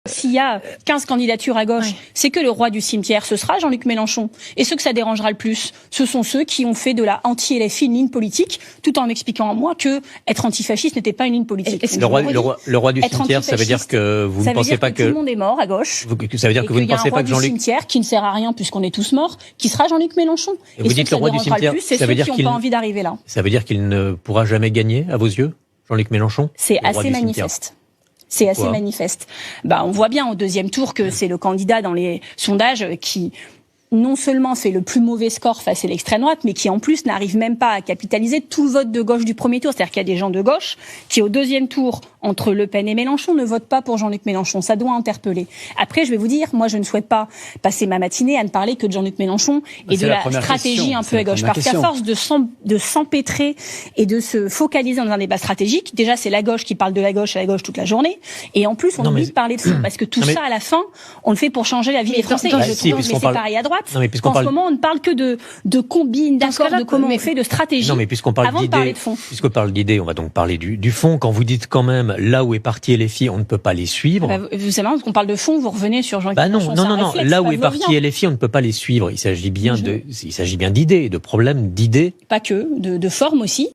S'il y a 15 candidatures à gauche, c'est que le roi du cimetière, ce sera Jean-Luc Mélenchon. Et ceux que ça dérangera le plus, ce sont ceux qui ont fait de la anti-LFI une ligne politique, tout en m'expliquant à moi que être antifasciste n'était pas une ligne politique. Le roi du cimetière, ça veut dire que vous ne pensez pas que... tout le monde est mort à gauche. Ça veut dire que vous ne pensez pas que Jean-Luc... Il y a un roi du cimetière qui ne sert à rien puisqu'on est tous morts, qui sera Jean-Luc Mélenchon. Et vous dites le roi du cimetière, ça veut dire qu'ils n'ont pas envie d'arriver là. Ça veut dire qu'il ne pourra jamais gagner, à vos yeux, Jean-Luc Mélenchon? C'est assez manifeste. C'est assez manifeste. On voit bien au deuxième tour que c'est le candidat dans les sondages qui non seulement fait le plus mauvais score face à l'extrême droite, mais qui en plus n'arrive même pas à capitaliser tout le vote de gauche du premier tour. C'est-à-dire qu'il y a des gens de gauche qui au deuxième tour, entre Le Pen et Mélenchon, ne votent pas pour Jean-Luc Mélenchon. Ça doit interpeller. Après, je vais vous dire, moi je ne souhaite pas passer ma matinée à ne parler que de Jean-Luc Mélenchon et de la stratégie un peu à gauche. Parce qu'à force de s'empêtrer et de se focaliser dans un débat stratégique, déjà c'est la gauche qui parle de la gauche à la gauche toute la journée, et en plus on oublie de parler de fond. Parce que tout ça, à la fin, on le fait pour changer la vie des Français. Et je trouve que c'est pareil à droite. En ce moment, on ne parle que de combines, d'accords, de comment on fait, de stratégie. Non, mais puisqu'on parle d'idées, puisqu'on parle d'idées, on va donc parler du fond. Quand vous dites quand même, là où est parti LFI, on ne peut pas les suivre. Vous savez, quand on parle de fond, vous revenez sur Jean-Luc Mélenchon. Non. Là où est parti LFI, on ne peut pas les suivre. Il s'agit bien d'idées, de problèmes d'idées. Pas que, de forme aussi.